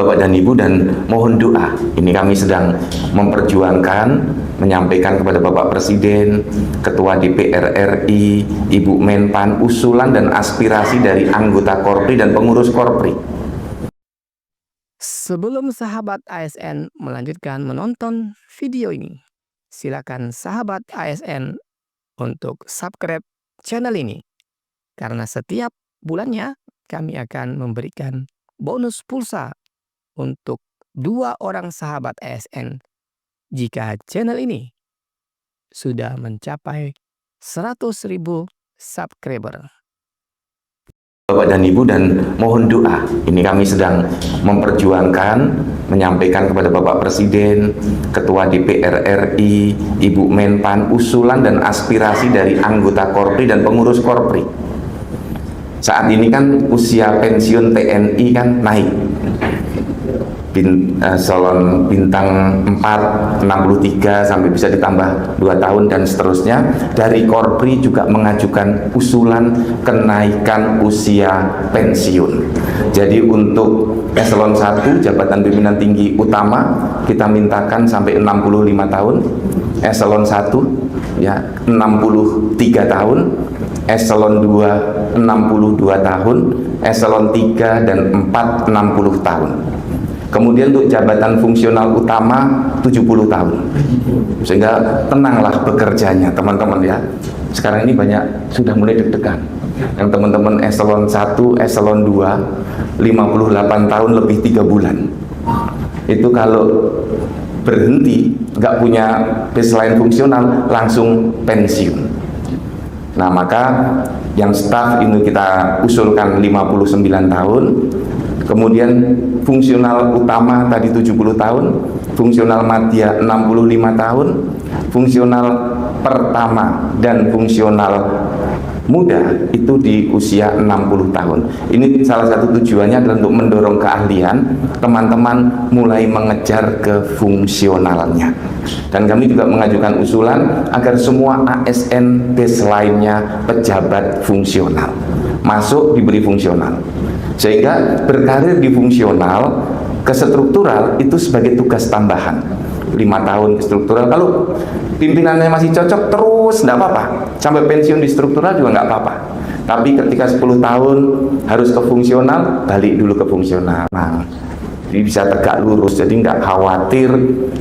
Bapak dan Ibu, dan mohon doa. Ini kami sedang memperjuangkan, menyampaikan kepada Bapak Presiden, Ketua DPR RI, Ibu Menpan, usulan dan aspirasi dari anggota Korpri dan pengurus Korpri. Sebelum sahabat ASN melanjutkan menonton video ini, silakan sahabat ASN untuk subscribe channel ini. Karena setiap bulannya kami akan memberikan bonus pulsa untuk 2 orang sahabat ASN jika channel ini sudah mencapai 100.000 subscriber. Bapak dan Ibu, dan mohon doa. Ini kami sedang memperjuangkan, menyampaikan kepada Bapak Presiden, Ketua DPR RI, Ibu Menpan, usulan dan aspirasi dari anggota Korpri dan pengurus Korpri. Saat ini kan usia pensiun TNI kan naik. Salon bintang 4, 63 sampai bisa ditambah 2 tahun dan seterusnya. Dari Korpri juga mengajukan usulan kenaikan usia pensiun. Jadi untuk eselon 1 jabatan pimpinan tinggi utama kita mintakan sampai 65 tahun, eselon 1 ya 63 tahun, eselon 2 62 tahun, eselon 3 dan 4 60 tahun. Kemudian untuk jabatan fungsional utama 70 tahun. Sehingga tenanglah bekerjanya teman-teman ya. Sekarang ini banyak sudah mulai deg-degan. Yang teman-teman eselon 1, eselon 2 58 tahun lebih 3 bulan. Itu kalau berhenti, nggak punya baseline fungsional, langsung pensiun. Nah, maka yang staf ini kita usulkan 59 tahun. Kemudian fungsional utama tadi 70 tahun, fungsional madya 65 tahun, fungsional pertama dan fungsional muda itu di usia 60 tahun. Ini salah satu tujuannya adalah untuk mendorong keahlian teman-teman mulai mengejar ke fungsionalnya. Dan kami juga mengajukan usulan agar semua ASN baseline-nya pejabat fungsional masuk diberi fungsional, sehingga berkarir di fungsional ke struktural itu sebagai tugas tambahan. 5 tahun ke struktural, kalau pimpinannya masih cocok terus enggak apa-apa, sampai pensiun di struktural juga enggak apa-apa. Tapi ketika 10 tahun harus ke fungsional, balik dulu ke fungsional. Nah, jadi bisa tegak lurus, jadi enggak khawatir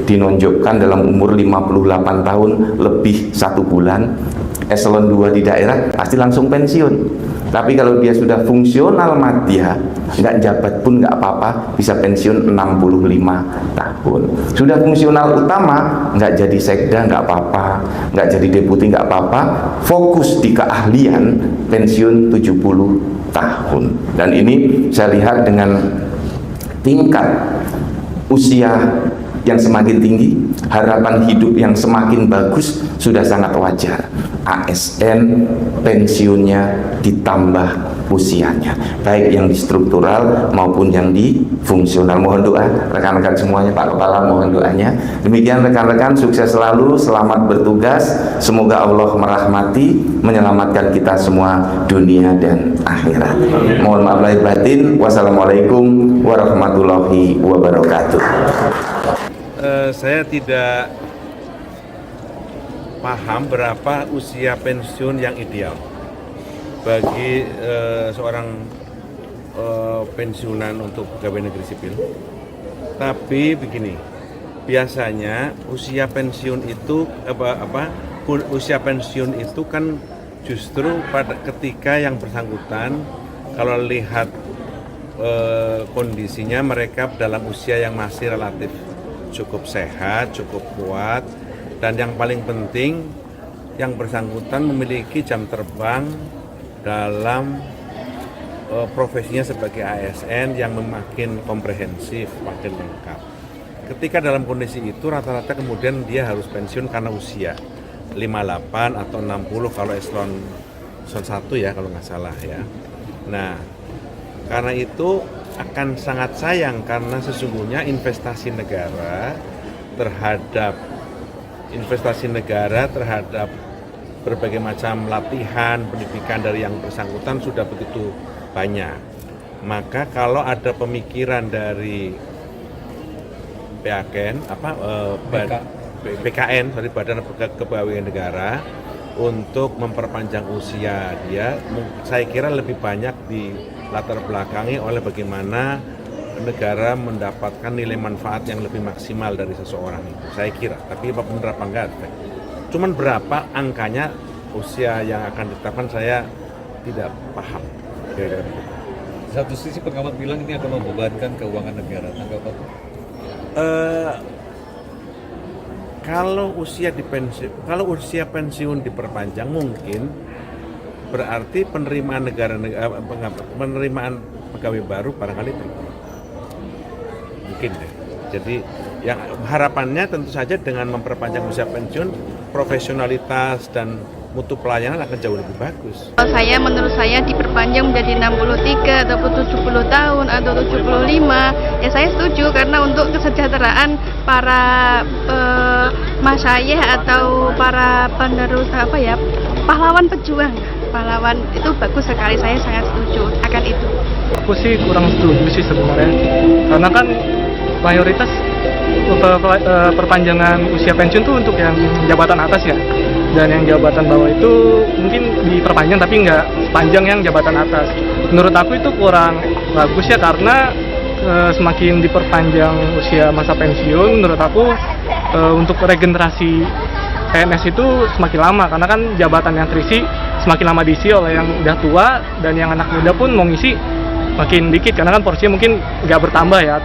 dinonjokkan dalam umur 58 tahun lebih 1 bulan. Eselon 2 di daerah pasti langsung pensiun. Tapi kalau dia sudah fungsional madya, nggak jabat pun nggak apa-apa, bisa pensiun 65 tahun. Sudah fungsional utama, nggak jadi sekda nggak apa-apa, nggak jadi deputi nggak apa-apa, fokus di keahlian, pensiun 70 tahun. Dan ini saya lihat dengan tingkat usia yang semakin tinggi, harapan hidup yang semakin bagus, sudah sangat wajar ASN pensiunnya ditambah usianya, baik yang di struktural maupun yang di fungsional. Mohon doa rekan-rekan semuanya, Pak Kepala, mohon doanya. Demikian rekan-rekan, sukses selalu, selamat bertugas, semoga Allah merahmati, menyelamatkan kita semua dunia dan akhirat. Mohon maaf lahir batin. Wassalamualaikum warahmatullahi wabarakatuh. Saya tidak paham berapa usia pensiun yang ideal bagi seorang pensiunan untuk pegawai negeri sipil. Tapi begini, biasanya usia pensiun itu usia pensiun itu kan justru pada ketika yang bersangkutan kalau lihat kondisinya mereka dalam usia yang masih relatif cukup sehat, cukup kuat, dan yang paling penting yang bersangkutan memiliki jam terbang dalam profesinya sebagai ASN yang makin komprehensif, makin lengkap. Ketika dalam kondisi itu rata-rata kemudian dia harus pensiun karena usia 58 atau 60 kalau eselon 1 ya kalau nggak salah ya. Nah, karena itu akan sangat sayang karena sesungguhnya investasi negara terhadap berbagai macam latihan, pendidikan dari yang bersangkutan sudah begitu banyak. Maka kalau ada pemikiran dari BKN, Badan Kepegawaian Negara, untuk memperpanjang usia dia. Saya kira lebih banyak di latar belakangi oleh bagaimana negara mendapatkan nilai manfaat yang lebih maksimal dari seseorang itu. Saya kira, tapi apa benar apa enggak? Cuman berapa angkanya usia yang akan ditetapkan saya tidak paham. Satu sisi pengamat bilang ini akan membebankan keuangan negara. Tanggapan Pak? Kalau usia pensiun diperpanjang mungkin berarti penerimaan penerimaan pegawai baru barangkali berkurang. Mungkin deh. Jadi yang harapannya tentu saja dengan memperpanjang usia pensiun, profesionalitas dan mutu pelayanan akan jauh lebih bagus. Menurut saya diperpanjang menjadi 63 ataupun 70 tahun atau 75, ya saya setuju karena untuk kesejahteraan para masyayikh atau para penerus pahlawan pejuang. Pahlawan itu bagus sekali, saya sangat setuju akan itu. Aku sih kurang setuju sih sebenarnya, karena kan mayoritas perpanjangan usia pensiun tuh untuk yang jabatan atas ya, dan yang jabatan bawah itu mungkin diperpanjang tapi nggak sepanjang yang jabatan atas. Menurut aku itu kurang bagus ya, karena semakin diperpanjang usia masa pensiun, menurut aku untuk regenerasi PNS itu semakin lama, karena kan jabatan yang terisi semakin lama diisi oleh yang udah tua, dan yang anak muda pun mau ngisi makin dikit karena kan porsinya mungkin nggak bertambah ya.